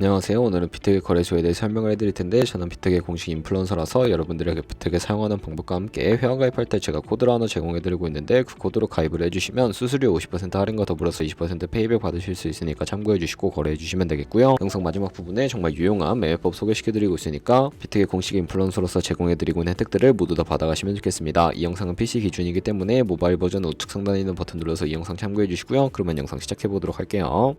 안녕하세요. 오늘은 비트겟 거래소에 대해 설명을 해드릴 텐데, 저는 비트겟 공식 인플루언서라서 여러분들에게 비트겟 사용하는 방법과 함께 회원가입할 때 제가 코드를 하나 제공해드리고 있는데, 그 코드로 가입을 해주시면 수수료 50% 할인과 더불어서 20% 페이백 받으실 수 있으니까 참고해주시고 거래해주시면 되겠고요. 영상 마지막 부분에 정말 유용한 매매법 소개시켜드리고 있으니까 비트겟 공식 인플루언서로서 제공해드리고 있는 혜택들을 모두 다 받아가시면 좋겠습니다. 이 영상은 PC 기준이기 때문에 모바일 버전 우측 상단에 있는 버튼 눌러서 이 영상 참고해주시고요. 그러면 영상 시작해보도록 할게요.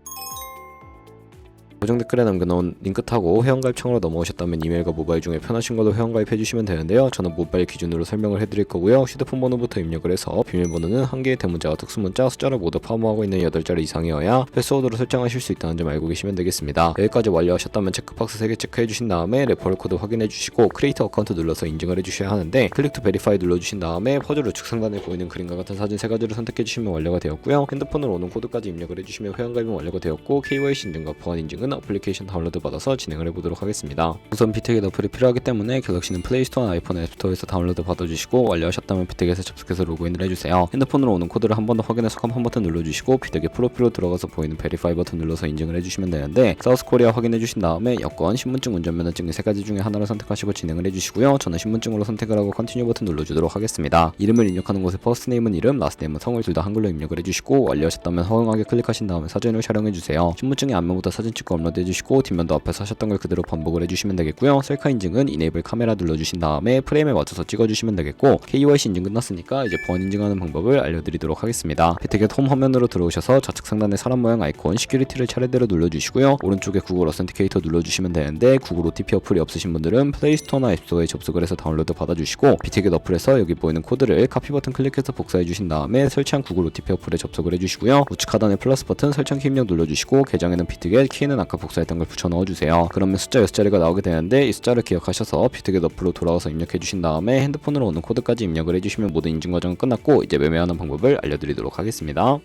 고정 댓글에 남겨놓은 링크 타고 회원가입 창으로 넘어오셨다면 이메일과 모바일 중에 편하신 걸로 회원가입 해주시면 되는데요. 저는 모바일 기준으로 설명을 해드릴 거고요. 휴대폰 번호부터 입력을 해서 비밀번호는 한 개의 대문자와 특수문자, 숫자를 모두 포함하고 있는 8자리 이상이어야 패스워드로 설정하실 수 있다는 점 알고 계시면 되겠습니다. 여기까지 완료하셨다면 체크박스 3개 체크해 주신 다음에 레퍼럴 코드 확인해 주시고 크리에이터 어카운트 눌러서 인증을 해주셔야 하는데, 클릭 투 베리파이 눌러주신 다음에 퍼즐 우측 상단에 보이는 그림과 같은 사진 3가지를 선택해 주시면 완료가 되었고요. 핸드폰으로 오는 코드까지 입력을 해주시면 회원가입은 완료가 되었고, KYC 인증과 보안 인증은 어플리케이션 다운로드 받아서 진행을 해보도록 하겠습니다. 우선 비트겟 어플이 필요하기 때문에 갤럭시는 플레이스토어나 아이폰 앱스토어에서 다운로드 받아주시고, 완료하셨다면 비트겟에 접속해서 로그인을 해주세요. 핸드폰으로 오는 코드를 한 번 더 확인해서 컴펌 버튼 눌러주시고, 비트겟 프로필로 들어가서 보이는 베리파이 버튼 눌러서 인증을 해주시면 되는데, 사우스코리아 확인해주신 다음에 여권, 신분증, 운전면허증 이 3가지 중에 하나를 선택하시고 진행을 해주시고요. 저는 신분증으로 선택을 하고 컨티뉴 버튼 눌러주도록 하겠습니다. 이름을 입력하는 곳에 퍼스트 네임은 이름, 라스트 네임은 성을 둘 다 한글로 입력을 해주시고, 완료하셨다면 허용하게 클릭하신 다음에 사진을 촬영해주세요. 신분증의 앞면부터 사진 찍고 업로드해주시고, 뒷면도 앞에서 하셨던 걸 그대로 반복을 해주시면 되겠고요. 셀카 인증은 이네이블 카메라 눌러주신 다음에 프레임에 맞춰서 찍어주시면 되겠고, KYC 인증 끝났으니까 이제 보안 인증하는 방법을 알려드리도록 하겠습니다. 비트겟 홈 화면으로 들어오셔서 좌측 상단에 사람 모양 아이콘 시큐리티를 차례대로 눌러주시고요. 오른쪽에 구글 어센티케이터 눌러주시면 되는데, 구글 OTP 어플이 없으신 분들은 플레이스토어나 앱스토어에 접속을 해서 다운로드 받아주시고, 비트겟 어플에서 여기 보이는 코드를 카피 버튼 클릭해서 복사해주신 다음에 설치한 구글 OTP 어플에 접속을 해주시고요. 우측 하단에 플러스 버튼 설정 키 입력 눌러주시고, 계정에는 비트겟, 키에는 아까 복사했던 걸 붙여 넣어주세요. 그러면 숫자 6자리가 나오게 되는데, 이 숫자를 기억하셔서 비트겟 어플로 돌아와서 입력해주신 다음에 핸드폰으로 오는 코드까지 입력을 해주시면 모든 인증 과정은 끝났고, 이제 매매하는 방법을 알려드리도록 하겠습니다.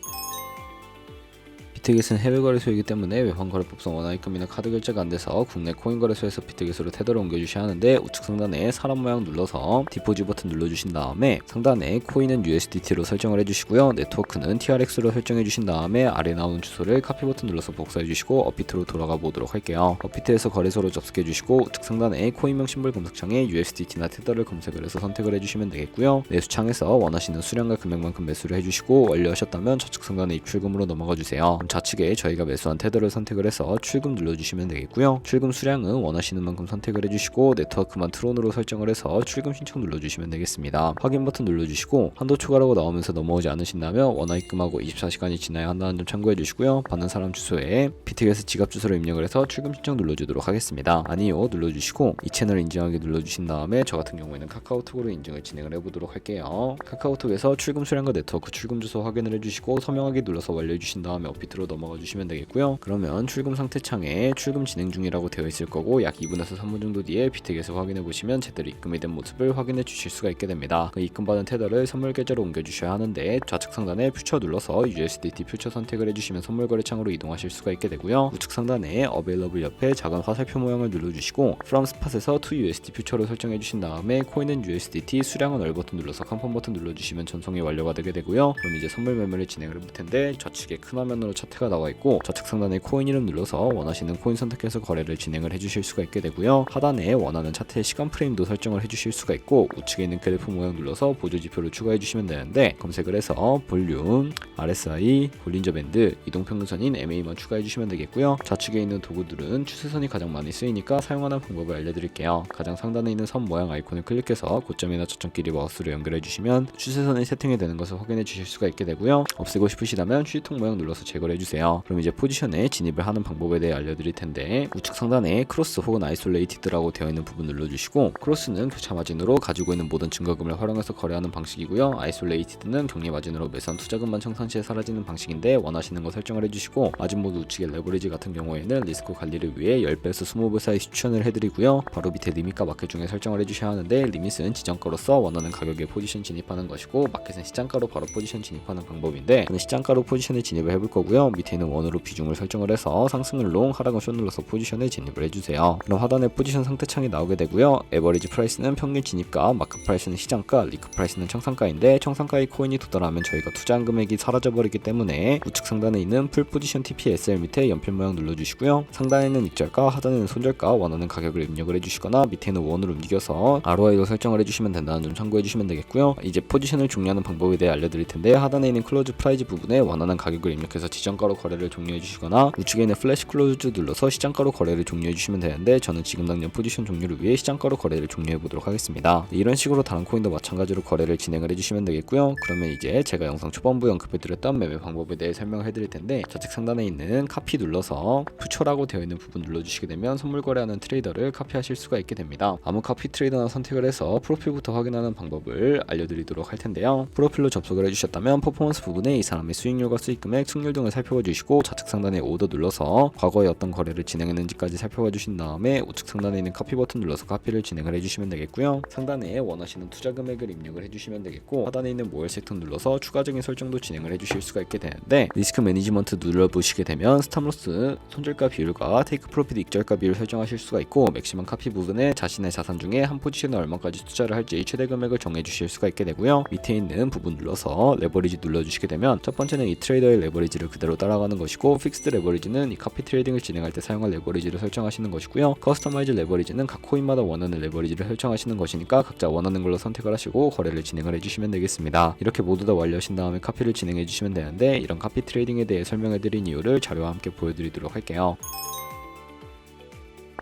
비트겟은 해외 거래소이기 때문에 외환 거래법상 원화입금이나 카드 결제가 안 돼서 국내 코인 거래소에서 비트겟으로 테더를 옮겨주셔야 하는데, 우측 상단에 사람 모양 눌러서 디포지 버튼 눌러주신 다음에 상단에 코인은 USDT로 설정을 해주시고요. 네트워크는 TRX로 설정해 주신 다음에 아래 나오는 주소를 카피 버튼 눌러서 복사해 주시고 업비트로 돌아가 보도록 할게요. 업비트에서 거래소로 접속해 주시고, 우측 상단에 코인명 심볼 검색창에 USDT나 테더를 검색을 해서 선택을 해주시면 되겠고요. 매수창에서 원하시는 수량과 금액만큼 매수를 해주시고, 완료하셨다면 좌측 상단에 입출금으로 넘어가 주세요. 좌측에 저희가 매수한 테더를 선택을 해서 출금 눌러주시면 되겠고요. 출금 수량은 원하시는 만큼 선택을 해주시고, 네트워크만 트론으로 설정을 해서 출금 신청 눌러주시면 되겠습니다. 확인 버튼 눌러주시고, 한도 초과라고 나오면서 넘어오지 않으신다면 원화 입금하고 24시간이 지나야 한다는 점 참고해 주시고요. 받는 사람 주소에 비트겟 지갑 주소를 입력을 해서 출금 신청 눌러주도록 하겠습니다. 아니요 눌러주시고, 이 채널 인증하기 눌러주신 다음에 저 같은 경우에는 카카오톡으로 인증을 진행을 해보도록 할게요. 카카오톡에서 출금 수량과 네트워크 출금 주소 확인을 해주시고, 서명하기 눌러서 완료해주신 다음에 업비트로 넘어가 주시면 되겠고요. 그러면 출금 상태 창에 출금 진행 중이라고 되어 있을 거고, 약 2분에서 3분 정도 뒤에 비트겟을 확인해 보시면 제대로 입금이 된 모습을 확인해 주실 수가 있게 됩니다. 그 입금받은 테더를 선물 계좌로 옮겨 주셔야 하는데, 좌측 상단에 퓨처 눌러서 USDT 퓨처 선택을 해주시면 선물 거래 창으로 이동하실 수가 있게 되고요. 우측 상단에 Available 옆에 작은 화살표 모양을 눌러주시고, From Spot에서 To USD 퓨처로 설정해 주신 다음에 코인은 USDT, 수량은 얼 버튼 눌러서 컨펌 버튼 눌러주시면 전송이 완료가 되게 되고요. 그럼 이제 선물 매매를 진행을 해볼 텐데, 좌측에 큰 화면으로 차트가 나와 있고, 좌측 상단에 코인 이름 눌러서 원하시는 코인 선택해서 거래를 진행을 해주실 수가 있게 되고요. 하단에 원하는 차트의 시간 프레임도 설정을 해주실 수가 있고, 우측에 있는 그래프 모양 눌러서 보조 지표를 추가해 주시면 되는데, 검색을 해서 볼륨, RSI, 볼린저 밴드, 이동평균선인 MA만 추가해 주시면 되겠고요. 좌측에 있는 도구들은 추세선이 가장 많이 쓰이니까 사용하는 방법을 알려드릴게요. 가장 상단에 있는 선 모양 아이콘을 클릭해서 고점이나 저점끼리 마우스로 연결해 주시면 추세선이 세팅이 되는 것을 확인해 주실 수가 있게 되고요. 없애고 싶으시다면 휴지통 모양 눌러서 제거를 해주세요. 그럼 이제 포지션에 진입을 하는 방법에 대해 알려드릴 텐데, 우측 상단에 크로스 혹은 아이솔레이티드라고 되어 있는 부분 눌러주시고, 크로스는 교차 마진으로 가지고 있는 모든 증거금을 활용해서 거래하는 방식이고요. 아이솔레이티드는 격리 마진으로 매수한 투자금만 청산 시에 사라지는 방식인데, 원하시는 거 설정을 해주시고, 마진 모드 우측의 레버리지 같은 경우에는 리스크 관리를 위해 10배에서 20배 사이 추천을 해드리고요. 바로 밑에 리밋과 마켓 중에 설정을 해주셔야 하는데, 리밋은 지정가로서 원하는 가격에 포지션 진입하는 것이고, 마켓은 시장가로 바로 포지션 진입하는 방법인데, 저는 시장가로 포지션에 진입을 해볼 거고요. 밑에 있는 원으로 비중을 설정을 해서 상승을 롱, 하락은 숏 눌러서 포지션에 진입을 해주세요. 그럼 하단에 포지션 상태창이 나오게 되고요. 에버리지 프라이스는 평균 진입가, 마크 프라이스는 시장가, 리크 프라이스는 청산가인데 청산가의 코인이 도달하면 저희가 투자한 금액이 사라져버리기 때문에 우측 상단에 있는 풀 포지션 TPSL 밑에 연필 모양 눌러주시고요. 상단에는 익절가, 하단에는 손절가, 원하는 가격을 입력을 해주시거나 밑에 있는 원으로 움직여서 ROI로 설정을 해주시면 된다는 점 참고해주시면 되겠고요. 이제 포지션을 종료하는 방법에 대해 알려드릴 텐데 하단에 있는 클로즈 프라이즈 부분에 원하는 가격을 입력해서 지정가로 거래를 종료해주시거나 우측에 있는 플래시 클로즈 눌러서 시장가로 거래를 종료해주시면 되는데 저는 지금 당장 포지션 종료를 위해 시장가로 거래를 종료해보도록 하겠습니다. 이런 식으로 다른 코인도 마찬가지로 거래를 진행을 해주시면 되겠고요. 그러면 이제 제가 영상 초반부에 언급해드렸던 매매 방법에 대해 설명을 해드릴 텐데 좌측 상단에 있는 카피 눌러서 퓨처라고 되어 있는 부분 눌러주시게 되면 선물 거래하는 트레이더를 카피하실 수가 있게 됩니다. 아무 카피 트레이더나 선택을 해서 프로필부터 확인하는 방법을 알려드리도록 할 텐데요. 프로필로 접속을 해주셨다면 퍼포먼스 부분에 이 사람의 수익률과 수익금액, 승률 등을 살펴봐 주시고 좌측 상단에 오더 눌러서 과거에 어떤 거래를 진행했는지까지 살펴봐 주신 다음에 우측 상단에 있는 카피 버튼 눌러서 카피를 진행을 해주시면 되겠고요. 상단에 원하시는 투자 금액을 입력을 해주시면 되겠고 하단에 있는 모엘 섹터 눌러서 추가적인 설정도 진행을 해주실 수가 있게 되는데 리스크 매니지먼트 눌러보시게 되면 스탑로스, 손절가 비율과 테이크 프로핏 익절가 비율을 설정하실 수가 있고 맥시멈 카피 부분에 자신의 자산 중에 한 포지션에 얼마까지 투자를 할지 최대 금액을 정해주실 수가 있게 되고요. 밑에 있는 부분 눌러서 레버리지 눌러주시게 되면 첫 번째는 이 트레이더의 레버리지를 그대로 따라가는 것이고 픽스드 레버리지는 이 카피 트레이딩을 진행할 때 사용할 레버리지를 설정하시는 것이고요. 커스터마이즈 레버리지는 각 코인마다 원하는 레버리지를 설정하시는 것이니까 각자 원하는 걸로 선택을 하시고 거래를 진행을 해주시면 되겠습니다. 이렇게 모두 다 완료하신 다음에 카피를 진행해 주시면 되는데 이런 카피 트레이딩에 대해 설명해드린 이유를 자료와 함께 보여드리도록 할게요.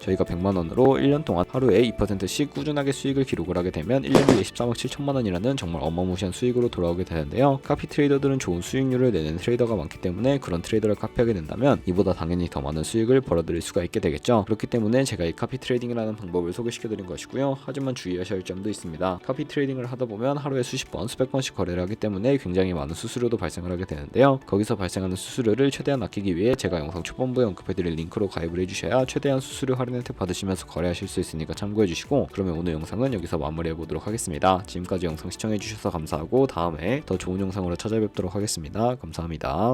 저희가 100만원으로 1년 동안 하루에 2%씩 꾸준하게 수익을 기록을 하게 되면 1년 뒤에 13억 7천만원이라는 정말 어마무시한 수익으로 돌아오게 되는데요. 카피 트레이더들은 좋은 수익률을 내는 트레이더가 많기 때문에 그런 트레이더를 카피하게 된다면 이보다 당연히 더 많은 수익을 벌어들일 수가 있게 되겠죠. 그렇기 때문에 제가 이 카피 트레이딩이라는 방법을 소개시켜드린 것이고요. 하지만 주의하셔야 할 점도 있습니다. 카피 트레이딩을 하다 보면 하루에 수십 번, 수백 번씩 거래를 하기 때문에 굉장히 많은 수수료도 발생을 하게 되는데요. 거기서 발생하는 수수료를 최대한 아끼기 위해 제가 영상 초반부에 언급해드릴 링크로 가입을 해주셔야 최대한 수수료 할인 혜택 받으시면서 거래하실 수 있으니까 참고해주시고 그러면 오늘 영상은 여기서 마무리해보도록 하겠습니다. 지금까지 영상 시청해주셔서 감사하고 다음에 더 좋은 영상으로 찾아뵙도록 하겠습니다. 감사합니다.